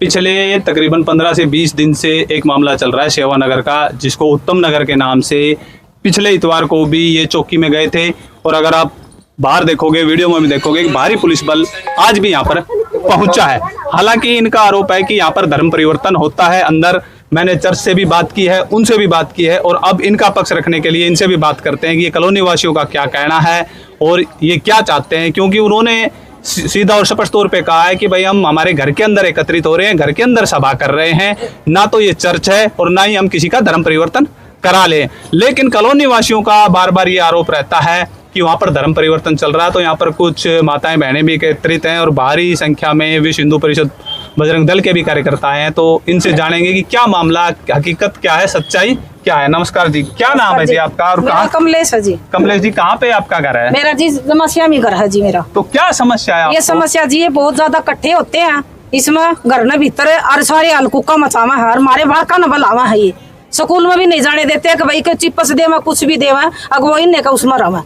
पिछले तकरीबन 15 से 20 दिन से एक मामला चल रहा है सेवा नगर का, जिसको उत्तम नगर के नाम से पिछले इतवार को भी ये चौकी में गए थे। और अगर आप बाहर देखोगे, वीडियो में भी देखोगे, भारी पुलिस बल आज भी यहाँ पर पहुंचा है। हालांकि इनका आरोप है कि यहाँ पर धर्म परिवर्तन होता है अंदर। मैंने चर्च से भी बात की है, उनसे भी बात की है, और अब इनका पक्ष रखने के लिए इनसे भी बात करते हैं कि ये कॉलोनी वासियों का क्या कहना है और ये क्या चाहते हैं। क्योंकि उन्होंने सीधा और स्पष्ट तौर पे कहा है कि भाई हम हमारे घर के अंदर एकत्रित हो रहे हैं, घर के अंदर सभा कर रहे हैं, ना तो ये चर्च है और ना ही हम किसी का धर्म परिवर्तन करा लें। लेकिन कॉलोनी वासियों का बार बार ये आरोप रहता है कि वहाँ पर धर्म परिवर्तन चल रहा है। तो यहाँ पर कुछ माताएं बहनें भी एकत्रित हैं और भारी संख्या में विश्व हिंदू परिषद बजरंग दल के भी कार्यकर्ता हैं। तो इनसे जानेंगे कि क्या मामला, हकीकत क्या है, सच्चाई क्या है। नमस्कार जी, क्या नाम है जी आपका और कहाँ? कमलेश है जी। कमलेश जी, कहाँ पे आपका घर है? मेरा जी समस्या में घर है जी मेरा। तो क्या समस्या है? ये समस्या जी, ये बहुत ज्यादा इकट्ठे होते हैं इसमें घर न भीतर और सारे हलकुका मचावा है और मारे बाहर का न बलावा है। ये स्कूल में भी नहीं जाने देते कि भाई चिपस देवा कुछ भी देवा, अगवो इन्हें का उसमें रहा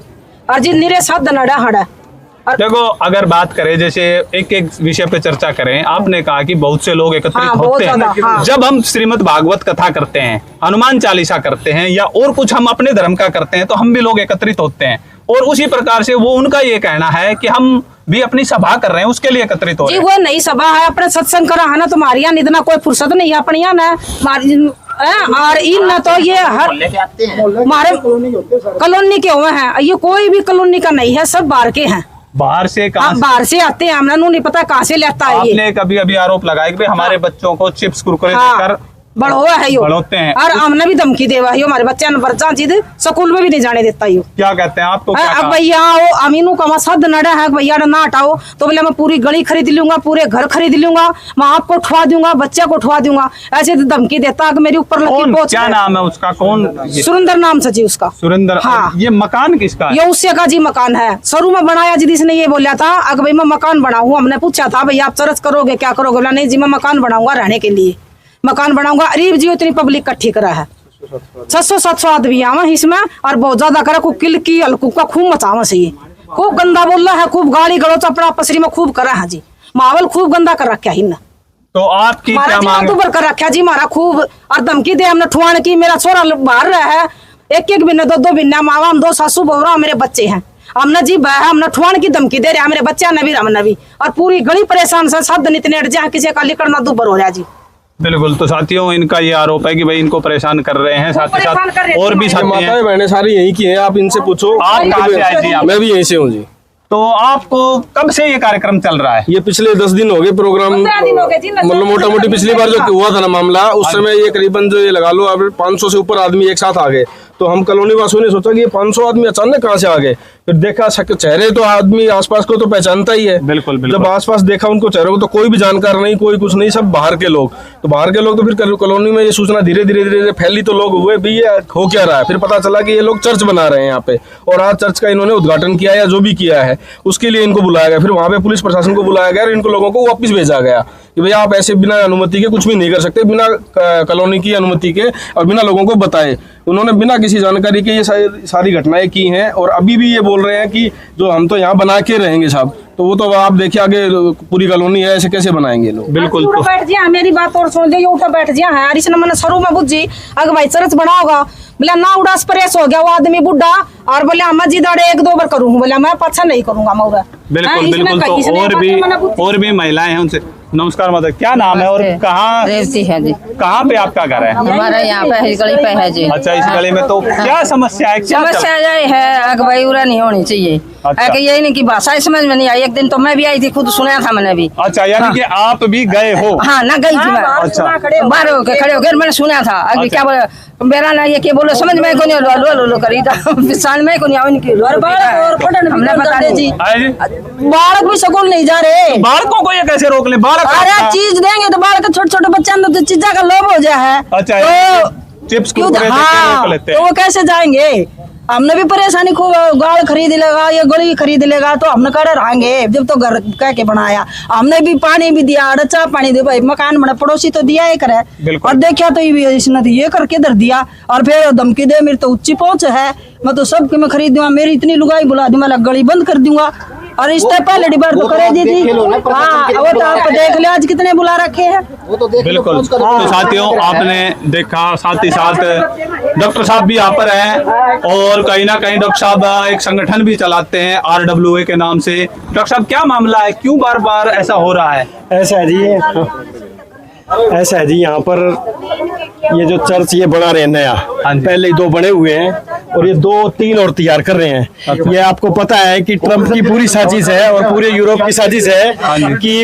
और जी निरे साथ नड़ा हड़ा। देखो, अगर बात करें, जैसे एक एक विषय पे चर्चा करें, आपने कहा कि बहुत से लोग एकत्रित होते हैं। जब हम श्रीमद् भागवत कथा करते हैं, हनुमान चालीसा करते हैं या और कुछ हम अपने धर्म का करते हैं, तो हम भी लोग एकत्रित होते हैं। और उसी प्रकार से वो उनका ये कहना है कि हम भी अपनी सभा कर रहे हैं, उसके लिए एकत्रित हो रहे हैं। वो नई सभा है, अपने सत्संग करा है ना, तुम्हारे यहाँ इतना कोई फुर्सत नहीं है अपने यहाँ ना। और इन न तो ये हर हमारे कॉलोनी के हुए हैं, ये कोई भी कॉलोनी का नहीं है, सब बाहर के हैं। बाहर से बाहर से आते हैं, हमने नहीं पता कहाँ से लेता है। आपने कभी अभी आरोप लगाया कि हमारे बच्चों को चिप्स कुरकुरे देकर बढ़ोआ है यो, बढ़ोते हैं और हमने भी धमकी देवा है हमारे बच्चे ने बच्चा जिद स्कूल में भी नहीं जाने देता यो। क्या कहते हैं आपको? अब भैया अमीनू का सद नड़ा है, भैया ना हटाओ तो बोले मैं पूरी गली खरीद लूंगा, पूरे घर खरीद लूंगा, मैं आपको उठवा दूंगा, बच्चे को उठवा दूंगा, ऐसे धमकी देता है मेरे ऊपर। क्या नाम है उसका? कौन? सुरेंद्र नाम से जी उसका। सुरेंद्र। हाँ। ये मकान किसका है? ये उससे का जी मकान है, शुरू में बनाया जी, इसने ये बोला था अगर भाई मैं मकान बनाऊँ। हमने पूछा था भैया आप चर्च करोगे क्या करोगे? बोला नहीं जी मैं मकान बनाऊंगा, रहने के लिए मकान बनाऊंगा। अरीब जी इतनी पब्लिक इकट्ठी करा है, 600-700 आदमी आवा इसमें, और बहुत ज्यादा करा को किल की हल्कू का खूब मचावा से, ये खूब गंदा बोल रहा है, खूब गाली गलौच अपना पसरी में खूब करा है जी, माहौल खूब गंदा कर रखा है। तो आपकी क्या मांग है? कर रखा जी हमारा खूब, और धमकी दे हमने ठुआन की, मेरा छोरा बाहर रहा है, एक बिन्ना 2 बिन्ना, मावा हम 2 सासू बहुरा, मेरे बच्चे हैं, हमने जी हमने ठुआन की धमकी दे रहे, मेरे बच्चे नबी हमने भी, और पूरी गली परेशान से सब दिन इतने जहाँ किसी का लिकड़ना दुबर हो रहा जी। बिल्कुल। तो साथियों, इनका ये आरोप है कि भाई इनको परेशान कर रहे हैं, साथ ही साथ और भी साथी हैं। माताएं बहनें सारी यहीं की हैं, आप इनसे पूछो। आप कहाँ से आए जी? मैं भी यहीं से हूँ जी। तो आपको कब से ये कार्यक्रम चल रहा है? ये पिछले 10 दिन हो गए प्रोग्राम, मतलब मोटा मोटी पिछली बार जो हुआ था ना मामला, उस समय ये करीबन जो ये लगा लो अब 500 से ऊपर आदमी एक साथ आ गए। तो हम कॉलोनी वासियों ने सोचा कि ये 500 आदमी अचानक कहाँ से आ गए। फिर देखा चेहरे तो आदमी आसपास को तो पहचानता ही है। बिल्कुल। जब आसपास देखा उनको चेहरों को, तो कोई भी जानकार नहीं, कोई कुछ नहीं, सब बाहर के लोग। तो बाहर के लोग, तो फिर कॉलोनी में ये सूचना धीरे धीरे फैली, तो लोग हुए भी ये हो क्या रहा है। फिर पता चला कि ये लोग चर्च बना रहे हैं यहाँ पे, और आज चर्च का इन्होंने उद्घाटन किया या जो भी किया है उसके लिए इनको बुलाया गया। फिर वहाँ पे पुलिस प्रशासन को बुलाया गया और इनको लोगों को वापस भेजा गया कि भैया आप ऐसे बिना अनुमति के कुछ भी नहीं कर सकते, बिना कॉलोनी की अनुमति के और बिना लोगों को बताए। उन्होंने बिना किसी जानकारी के ये सारी घटनाएं की हैं, और अभी भी ये बोल रहे हैं कि जो हम तो यहाँ बना के रहेंगे साहब। तो वो तो आप देखिए आगे पूरी कॉलोनी है, ऐसे कैसे बनाएंगे लोग? बिल्कुल। तो बैठ जा, मेरी बात और सुन दे, उठा बैठ जा है। इसने मैंने शुरू में बुझी अगर भाई चर्च बनाओगा, बोला ना उड़ास परेश हो गया वो आदमी बुढ़ा, और बोले मैं जी दाड़े 1-2 बार करूँ, बोला मैं पाछा नहीं करूंगा मौरा। बिल्कुल। तो और भी महिलाएं हैं, उनसे नमस्कार। मदर, क्या नाम है और कहाँ रहती है जी? कहाँ पे आपका घर है? हमारा यहाँ पे इस गली पे है जी। अच्छा, इस गली में। तो क्या समस्या है? समस्या यही है भाई उरा नहीं होनी चाहिए। अच्छा। यही नहीं की भाषा समझ में नहीं आई। एक दिन तो मैं भी आई थी, खुद सुना था मैंने भी। अच्छा, यानी कि आप भी गए हो? हाँ ना, गई थी मैं। अच्छा, बाहर होके खड़े होकर मैंने सुना था। अभी क्या बोले मेरा ना ये क्या बोलो समझ में को नहीं, लो करी था साल में को नहीं आवे की हमने बता दे जी। बालक भी स्कूल नहीं जा रहे, बालकों को ये कैसे रोक ले? बालक अरे चीज देंगे तो बालक छोटे बच्चे तो चीजा का लोभ हो जाए है। अच्छा, तो चिप्स हाँ, तो वो कैसे जाएंगे? हमने भी परेशानी खूब, गाड़ खरीद लेगा, ये गली खरीद लेगा, तो हमने करे रहेंगे। जब तो घर कह के बनाया, हमने भी पानी भी दिया, रचा पानी दे भाई, मकान बना, पड़ोसी तो दिया ही करे। और देखा तो इसने तो ये करके धर दिया, और फिर धमकी दे मेरी तो ऊंची पहुंच है, मैं तो सब के मैं खरीद दूंगा, मेरी इतनी लुगाई बुला दी, मैं गली बंद कर दूंगा। और इस तरह पहले बार तो करे दी थी। हाँ, वो तो आप देख ले आज कितने बुला रखे हैं। बिल्कुल। तो साथियों, आपने देखा, साथ ही साथ डॉक्टर साहब भी यहाँ पर हैं और कहीं ना कहीं डॉक्टर साहब एक संगठन भी चलाते हैं RWA के नाम से। डॉक्टर साहब, क्या मामला है, क्यों बार बार ऐसा हो रहा है? ऐसा है जी, यहाँ पर ये जो चर्च ये बना रहे हैं नया, पहले 2 बने हुए हैं और ये 2-3 और तैयार कर रहे हैं। ये आपको पता है कि ट्रम्प की पूरी साजिश है और पूरे यूरोप की साजिश है कि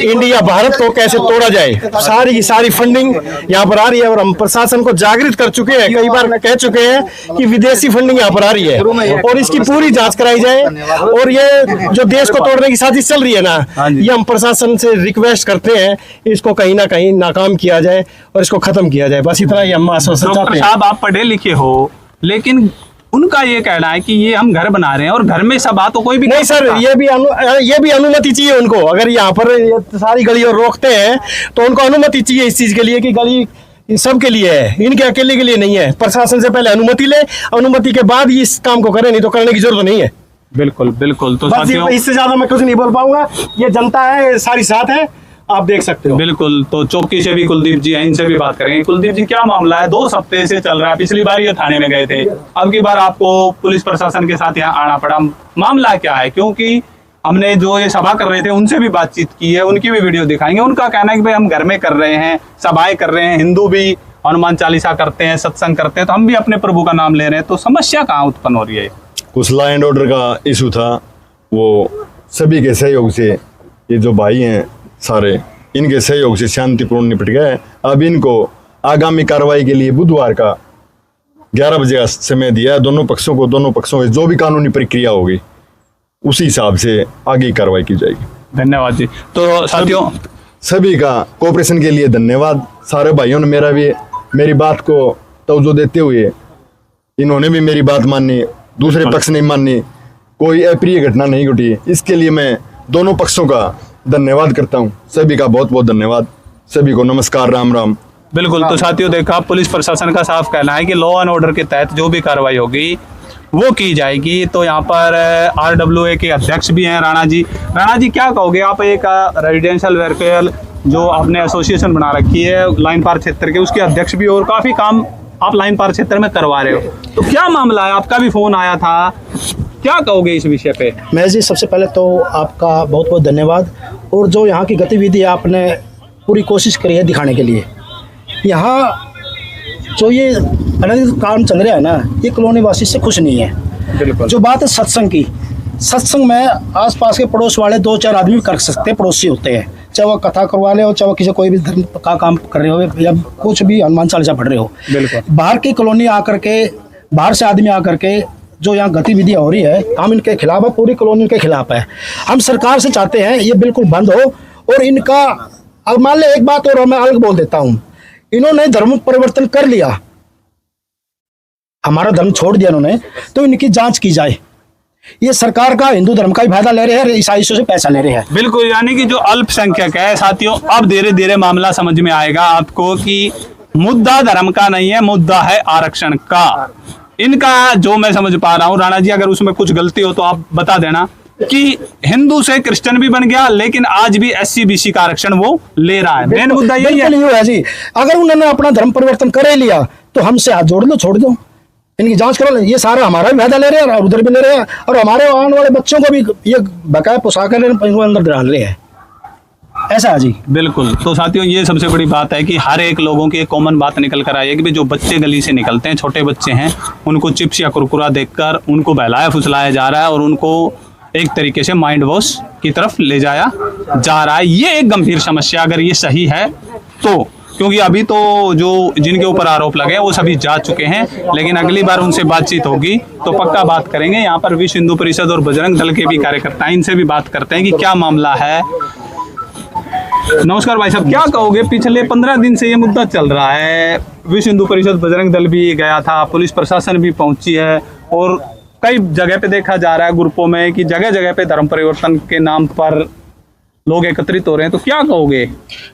इंडिया भारत को कैसे तोड़ा जाए। सारी की सारी फंडिंग यहाँ पर आ रही है और हम प्रशासन को जागृत कर चुके हैं, कई बार कह चुके हैं कि विदेशी फंडिंग यहाँ पर आ रही है और इसकी पूरी जांच कराई जाए। और ये जो देश को तोड़ने की साजिश चल रही है ना, ये हम प्रशासन से रिक्वेस्ट करते हैं इसको कहीं ना कहीं नाकाम किया जाए और इसको खत्म किया जाए। बस इतना ही हम आश्वासन चाहते हैं। साहब, आप पढ़े लिखे हो, लेकिन उनका ये कहना है कि ये हम घर बना रहे हैं और घर में सब बात तो कोई भी नहीं सर, ये भी अनुमति चाहिए उनको। अगर यहाँ पर ये सारी गलियों रोकते हैं तो उनको अनुमति चाहिए इस चीज के लिए कि गली सबके लिए है, इनके अकेले के लिए नहीं है। प्रशासन से पहले अनुमति ले, अनुमति के बाद ही इस काम को करें, नहीं तो करने की जरूरत नहीं है। बिल्कुल बिल्कुल। तो साथियों, इससे ज्यादा मैं कुछ नहीं बोल पाऊंगा। ये जनता है, सारी साथ है, आप देख सकते हो। बिल्कुल। तो चौकी से भी कुलदीप जी हैं, इनसे भी बात करेंगे। कुलदीप जी, क्या मामला है? 2 हफ्ते से चल रहा है, पिछली बार ये थाने में गए थे, अब की बार आपको पुलिस प्रशासन के साथ यहाँ आना पड़ा, मामला क्या है? क्योंकि हमने जो ये सभा कर रहे थे उनसे भी बातचीत की है, उनकी भी वीडियो दिखाएंगे। उनका कहना है कि भाई हम घर में कर रहे हैं, सभाएं कर रहे हैं, हिंदू भी हनुमान चालीसा करते हैं, सत्संग करते हैं, तो हम भी अपने प्रभु का नाम ले रहे हैं, तो समस्या कहाँ उत्पन्न हो रही है? कुछ लॉ एंड ऑर्डर का इशू था, वो सभी के सहयोग से, ये जो भाई हैं सारे, इनके सहयोग से शांतिपूर्ण निपट गए। अब इनको आगामी कार्रवाई के लिए बुधवार का 11 बजे का समय दिया है दोनों पक्षों को। दोनों पक्षों की जो भी कानूनी प्रक्रिया होगी उसी हिसाब से आगे कार्रवाई की जाएगी। धन्यवाद जी। तो साथियों, सभी का कोऑपरेशन के लिए धन्यवाद। सारे भाइयों ने मेरी बात को तवज्जो देते हुए इन्होंने भी मेरी बात मानी, दूसरे पक्ष ने मानी, कोई अप्रिय घटना नहीं घटी। इसके लिए मैं दोनों पक्षों का धन्यवाद करता हूं। सभी का बहुत बहुत धन्यवाद। सभी को नमस्कार, राम राम। बिल्कुल। तो साथियों, देखा, पुलिस प्रशासन का साफ कहना है कि लॉ एंड ऑर्डर के तहत जो भी कार्रवाई होगी वो की जाएगी। तो यहाँ पर RWA के अध्यक्ष भी हैं राणा जी। राणा जी, क्या कहोगे आप? एक रेजिडेंशियल वेलफेयर जो आपने एसोसिएशन बना रखी है लाइन पार क्षेत्र के, उसके अध्यक्ष भी, और काफी काम आप लाइन पार क्षेत्र में करवा रहे हो, तो क्या मामला है? आपका भी फोन आया था, क्या कहोगे इस विषय पे? मैं जी, सबसे पहले तो आपका बहुत बहुत धन्यवाद। और जो यहाँ की गतिविधि आपने पूरी कोशिश करी है दिखाने के लिए, यहाँ जो ये अनधिकृत काम चल रहा है ना, ये कॉलोनी वासी से खुश नहीं है। बिल्कुल। जो बात है सत्संग की, सत्संग में आसपास के पड़ोस वाले 2-4 आदमी कर सकते हैं, पड़ोसी होते हैं, चाहे वो कथा करवा ले हो, चाहे वो किसी कोई भी धर्म का काम कर रहे हो या कुछ भी हनुमान चालीसा पढ़ रहे हो। बिल्कुल। बाहर की कॉलोनी आकर के, बाहर से आदमी आकर के जो यहाँ गतिविधियाँ हो रही है, हम इनके खिलाफ है, पूरी कॉलोनी के खिलाफ है। हम सरकार से चाहते हैं ये बिल्कुल बंद हो। और इनका, अब मान ले एक बात और मैं अलग बोल देता हूँ, इन्होंने धर्म परिवर्तन कर लिया, हमारा धर्म छोड़ दिया इन्होंने, तो इनकी जांच की जाए। ये सरकार का, हिंदू धर्म का ही फायदा ले रहे हैं, ईसाइयों से पैसा ले रहे हैं। बिल्कुल। यानी कि जो अल्पसंख्यक है साथियों, अब धीरे धीरे मामला समझ में आएगा आपको कि मुद्दा धर्म का नहीं है, मुद्दा है आरक्षण का। इनका जो मैं समझ पा रहा हूँ, राणा जी अगर उसमें कुछ गलती हो तो आप बता देना, कि हिंदू से क्रिश्चियन भी बन गया, लेकिन आज भी SC BC का आरक्षण वो ले रहा है। मेन मुद्दा यही है जी। अगर उन्होंने अपना धर्म परिवर्तन कर लिया तो हमसे हाथ जोड़ लो, छोड़ दो, इनकी जांच करो। ये सारा हमारा भी फायदा ले रहे हैं और उधर भी ले रहे हैं, और हमारे आने वाले बच्चों को भी ये बकाया पोशाक अंदर डाल रहे हैं। ऐसा है जी। बिल्कुल। तो साथियों, ये सबसे बड़ी बात है कि हर एक लोगों की एक कॉमन बात निकल कर आई है कि भाई जो बच्चे गली से निकलते हैं, छोटे बच्चे हैं, उनको चिप्स या कुरकुरा देकर उनको बहलाया फुसलाया जा रहा है और उनको एक तरीके से माइंड वॉश की तरफ ले जाया जा रहा है। ये एक गंभीर समस्या, अगर ये सही है तो, क्योंकि अभी तो जो जिनके ऊपर आरोप लगे वो सभी जा चुके हैं, लेकिन अगली बार उनसे बातचीत होगी तो पक्का बात करेंगे। यहाँ पर विश्व हिंदू परिषद और बजरंग दल के भी कार्यकर्ता हैं, इनसे भी बात करते हैं कि क्या मामला है। नमस्कार भाई साहब, क्या कहोगे? पिछले 15 दिन से ये मुद्दा चल रहा है, विश्व हिंदू परिषद बजरंग दल भी गया था, पुलिस प्रशासन भी पहुंची है, और कई जगह पे देखा जा रहा है ग्रुपों में कि जगह जगह पे धर्म परिवर्तन के नाम पर लोग एकत्रित हो रहे हैं, तो क्या कहोगे?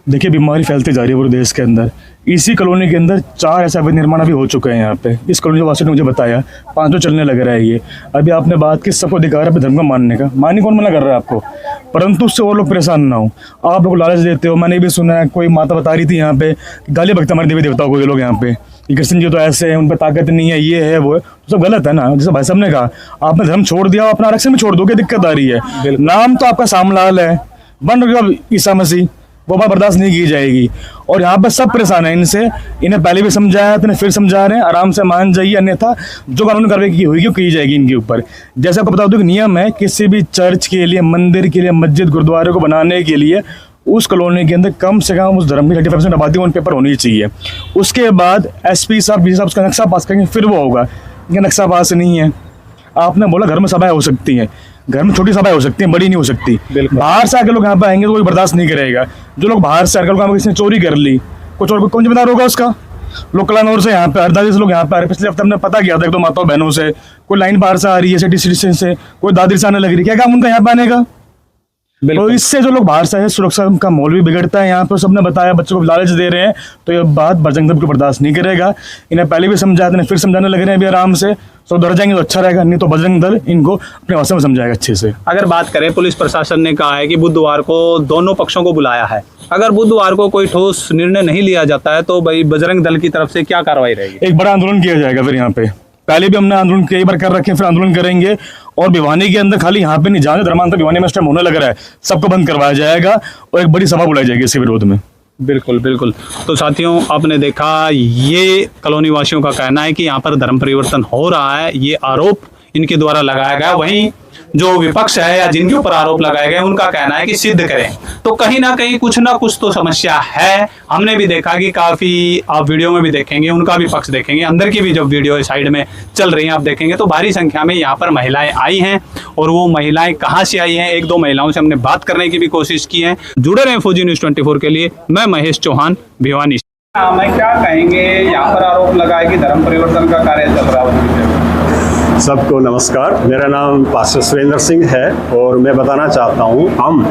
देखिए, बीमारी फैलती जा रही है पूरे देश के अंदर। इसी कॉलोनी के अंदर 4 ऐसे अवैध निर्माण अभी हो चुके हैं यहाँ पे। इस कॉलोनी वासी ने मुझे बताया 5 तो चलने लग रहा है ये। अभी आपने बात की सबको अधिकार है अपने धर्म को मानने का, मानने कौन मना कर रहा है आपको, परंतु उससे और लोग परेशान ना हो। आप लोग लालच देते हो। मैंने भी सुना है, कोई माता बता रही थी यहाँ पे गाली बकते हमारे देवी देवताओं को ये लोग यहाँ पे, कृष्ण जी तो ऐसे हैं, उन पर ताकत नहीं है, ये है वो है, तो सब गलत है ना। जैसे भाई साहब ने कहा, आपने धर्म छोड़ दिया, अपना आरक्षण भी छोड़ दो, क्या दिक्कत आ रही है? नाम तो आपका सामलाल है, बन गया ईसा मसीह, वो बात बर्दाश्त नहीं की जाएगी। और यहाँ पे सब परेशान है इनसे। इन्हें पहले भी समझाया, इन्हें फिर समझा रहे हैं, आराम से मान जाइए, अन्यथा जो कानूनी कार्रवाई की होगी की जाएगी इनके ऊपर। जैसे आपको बता दो कि नियम है, किसी भी चर्च के लिए, मंदिर के लिए, मस्जिद गुरुद्वारे को बनाने के लिए उस कॉलोनी के अंदर कम से कम उस धर्म की 35% आबादी ऑन पेपर होनी चाहिए। उसके बाद SP साहब, BC साहब उसका नक्शा पास करेंगे, फिर वो होगा। ये नक्शा पास नहीं है। आपने बोला घर में सभाएं हो सकती हैं, घर में छोटी सभाएं हो सकती हैं, बड़ी नहीं हो सकती। बाहर से आके लोग यहाँ पे आएंगे तो कोई बर्दाश्त नहीं करेगा। जो लोग बाहर से आकर लोग किसी ने चोरी कर ली, कुछ और कौन जिम्मेदार होगा उसका? लोग कलानौर से यहाँ पे हरदादी से लोग यहाँ पे आ रहे। पिछले हफ्ते हमने पता किया था एक दो माताओं बहनों से, कोई लाइन बाहर से आ रही है, सिटी स्टेशन से, कोई दादरी से आने लग रही है, क्या काम उनका यहाँ पे आने का? तो इससे जो लोग बाहर से आए, सुरक्षा का माहौल भी बिगड़ता है यहाँ पे। सबने बताया बच्चों को लालच दे रहे हैं, तो ये बात बजरंग दल को बर्दाश्त नहीं करेगा। इन्हें पहले भी समझाया, इन्हें फिर समझाने लग रहे हैं अभी आराम से। तो डर जाएंगे तो अच्छा रहेगा, नहीं तो बजरंग दल इनको अपने भाषा में समझाएगा अच्छे से। अगर बात करें, पुलिस प्रशासन ने कहा है कि बुधवार को दोनों पक्षों को बुलाया है। अगर बुधवार को कोई ठोस निर्णय नहीं लिया जाता है तो भाई बजरंग दल की तरफ से क्या कार्रवाई रहेगी? एक बड़ा आंदोलन किया जाएगा फिर यहाँ पे। पहले भी हमने आंदोलन कई बार कर रखे हैं, फिर आंदोलन करेंगे। और भिवानी के अंदर खाली यहाँ पे नहीं, जहाँ धर्मांतर भिवानी में इस टाइम होने लग रहा है, सबको बंद करवाया जाएगा और एक बड़ी सभा बुलाई जाएगी इसके विरोध में। बिल्कुल बिल्कुल। तो साथियों, आपने देखा, ये कॉलोनी वासियों का कहना है कि यहाँ पर धर्म परिवर्तन हो रहा है, ये आरोप इनके द्वारा लगाया गया। वहीं जो विपक्ष है या जिनके ऊपर आरोप लगाए गए उनका कहना है कि सिद्ध करें। तो कहीं ना कुछ तो समस्या है। हमने भी देखा कि काफी, आप वीडियो में भी देखेंगे, उनका भी पक्ष देखेंगे, अंदर की भी जब वीडियो साइड में चल रही है आप देखेंगे तो भारी संख्या में यहाँ पर महिलाएं आई हैं। और वो महिलाएं कहाँ से आई हैं, 1-2 महिलाओं से हमने बात करने की भी कोशिश की है। जुड़े रहे फौजी न्यूज़ 24 के लिए। मैं महेश चौहान, भिवानी। मैं क्या कहेंगे, यहाँ पर आरोप लगाए कि धर्म परिवर्तन का कार्य चल रहा है? सबको नमस्कार, मेरा नाम पास्टर सुरेंद्र सिंह है और मैं बताना चाहता हूँ, हम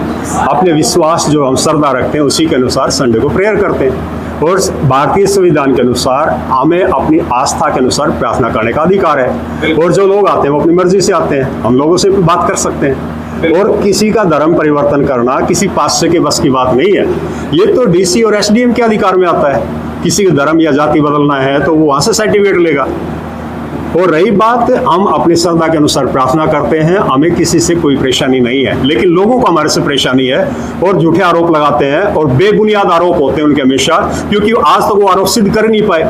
अपने विश्वास जो हम श्रद्धा रखते हैं उसी के अनुसार संडे को प्रेयर करते हैं। और भारतीय संविधान के अनुसार हमें अपनी आस्था के अनुसार प्रार्थना करने का अधिकार है। और जो लोग आते हैं वो अपनी मर्जी से आते हैं, हम लोगों से बात कर सकते हैं। और किसी का धर्म परिवर्तन करना किसी पास्टर के बस की बात नहीं है। ये तो DC और SDM के अधिकार में आता है। किसी का धर्म या जाति बदलना है तो वो वहाँ से सर्टिफिकेट लेगा। और रही बात, हम अपनी श्रद्धा के अनुसार प्रार्थना करते हैं, हमें किसी से कोई परेशानी नहीं है। लेकिन लोगों को हमारे से परेशानी है और झूठे आरोप लगाते हैं और बेबुनियाद आरोप होते हैं उनके हमेशा, क्योंकि आज तक वो आरोप सिद्ध कर नहीं पाए।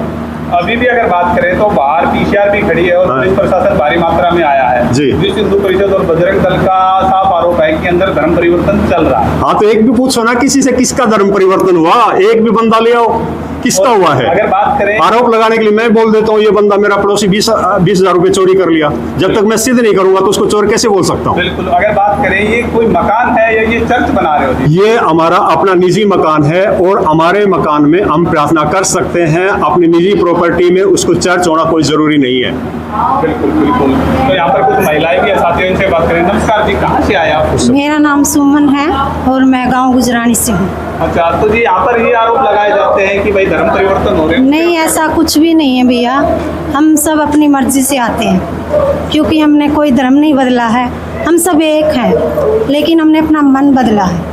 अभी भी अगर बात करें तो बाहर PCR भी खड़ी है और पुलिस प्रशासन भारी मात्रा में आया है जी। विश्व हिंदू परिषद और बजरंग दल का साफ आरोप है कि अंदर धर्म परिवर्तन चल रहा है। हाँ, तो एक भी पूछो ना, किसी से किसका धर्म परिवर्तन हुआ? एक भी बंदा ले आओ, किसका हुआ है? अगर बात करें, आरोप लगाने के लिए मैं बोल देता हूँ ये बंदा मेरा पड़ोसी 20,000 रुपए चोरी कर लिया, जब तक मैं सिद्ध नहीं करूंगा तो उसको चोर कैसे बोल सकता हूँ? बिल्कुल। अगर बात करें, ये कोई मकान है या ये चर्च बना रहे हो? ये हमारा अपना निजी मकान है और हमारे मकान में हम प्रार्थना कर सकते हैं। अपनी निजी प्रॉपर्टी में उसको चर्च होना कोई जरूरी नहीं है। बिल्कुल बिल्कुल। तो यहाँ पर कुछ महिलाएं भी है, साथियों इनसे बात करें। नमस्कार जी, कहाँ से आए आप? मेरा नाम सुमन है और मैं गांव गुजरानी से हूँ। अच्छा, तो जी यहाँ पर ये आरोप लगाए जाते हैं कि भाई धर्म परिवर्तन हो रहे हैं। नहीं, ऐसा कुछ भी नहीं है भैया, हम सब अपनी मर्जी से आते हैं, क्योंकि हमने कोई धर्म नहीं बदला है, हम सब एक हैं। लेकिन हमने अपना मन बदला है,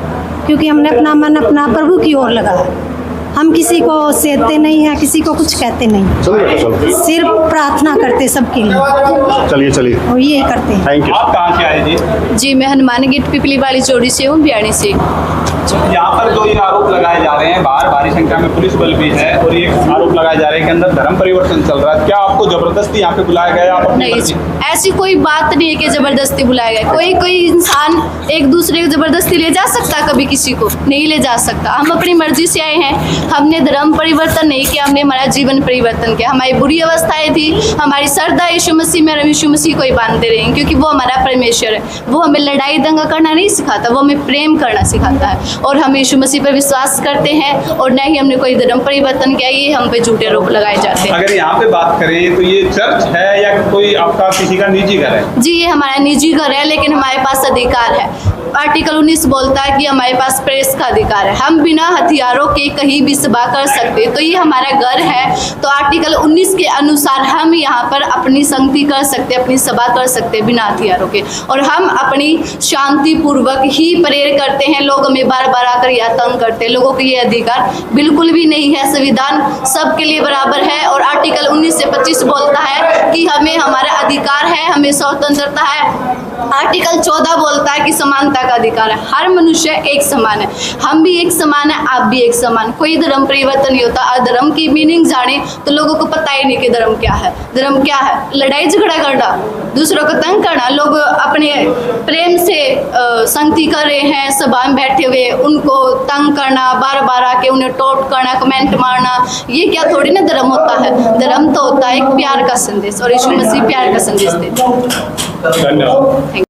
क्योंकि हमने अपना मन अपना प्रभु की ओर लगा है। हम किसी को सेधते नहीं हैं, किसी को कुछ कहते नहीं, सिर्फ प्रार्थना करते सबके लिए। चलिए और ये करते हैं। Thank you. आप कहाँ से आए जी? जी, मैं हनुमान गेट पिपली वाली चौड़ी से हूँ, भिवानी से। यहाँ पर जो ये आरोप लगाए जा रहे हैं, बाहर भारी संख्या में पुलिस बल भी है और ये आरोप लगाए जा रहे हैं कि अंदर धर्म परिवर्तन चल रहा है। क्या आपको जबरदस्ती यहाँ पे बुलाया गया? आप नहीं, ऐसी कोई बात नहीं है कि जबरदस्ती बुलाया गया। कोई इंसान एक दूसरे को जबरदस्ती ले जा सकता है? कभी किसी को नहीं ले जा सकता। हम अपनी मर्जी से आए हैं, हमने धर्म परिवर्तन नहीं किया, हमने हमारा जीवन परिवर्तन किया। हमारी बुरी अवस्थाएं थी, हमारी श्रद्धा यीशु मसीह में, यीशु मसीह को ही बांधते रहे, क्योंकि वो हमारा परमेश्वर है। वो हमें लड़ाई दंगा करना नहीं सिखाता, वो हमें प्रेम करना सिखाता है। और हम यीशु मसीह पर विश्वास करते हैं और न ही हमने कोई धर्म परिवर्तन किया। ये हम पे झूठे आरोप लगाए जाते हैं। अगर यहाँ पे बात करें तो ये चर्च है या कोई आपका किसी का निजी घर है? जी, ये हमारा निजी घर है, लेकिन हमारे पास अधिकार है। आर्टिकल 19 बोलता है कि हमारे पास प्रेस का अधिकार है, हम बिना हथियारों के कहीं भी सभा कर सकते, तो ये हमारा घर है। तो आर्टिकल 19 के अनुसार हम यहाँ पर अपनी संगति कर सकते, अपनी सभा कर सकते बिना हथियारों के, और हम अपनी शांतिपूर्वक ही प्रेयर करते हैं। लोग हमें बार बार आकर यह तंग करते हैं, लोगों को ये अधिकार बिल्कुल भी नहीं है। संविधान सबके लिए बराबर है और आर्टिकल 19 से 25 बोलता है कि हमें हमारा अधिकार है, हमें स्वतंत्रता है। आर्टिकल 14 बोलता है कि समानता का अधिकार है, हर मनुष्य एक समान है, हम भी एक समान है, आप भी एक समान, कोई धर्म परिवर्तन नहीं होता। अधर्म की मीनिंग जाने तो लोगों को पता ही नहीं कि धर्म क्या है। धर्म क्या है? लड़ाई झगड़ा करना, दूसरों को तंग करना। लोग अपने प्रेम से संगति कर रहे हैं, सभा में बैठे हुए उनको तंग करना, बार बार आके उन्हें टोट करना, कमेंट मारना, ये क्या थोड़ी ना धर्म होता है। धर्म तो होता है एक प्यार का संदेश, और यीशु मसीह प्यार का संदेश देते हैं। धन्यवाद।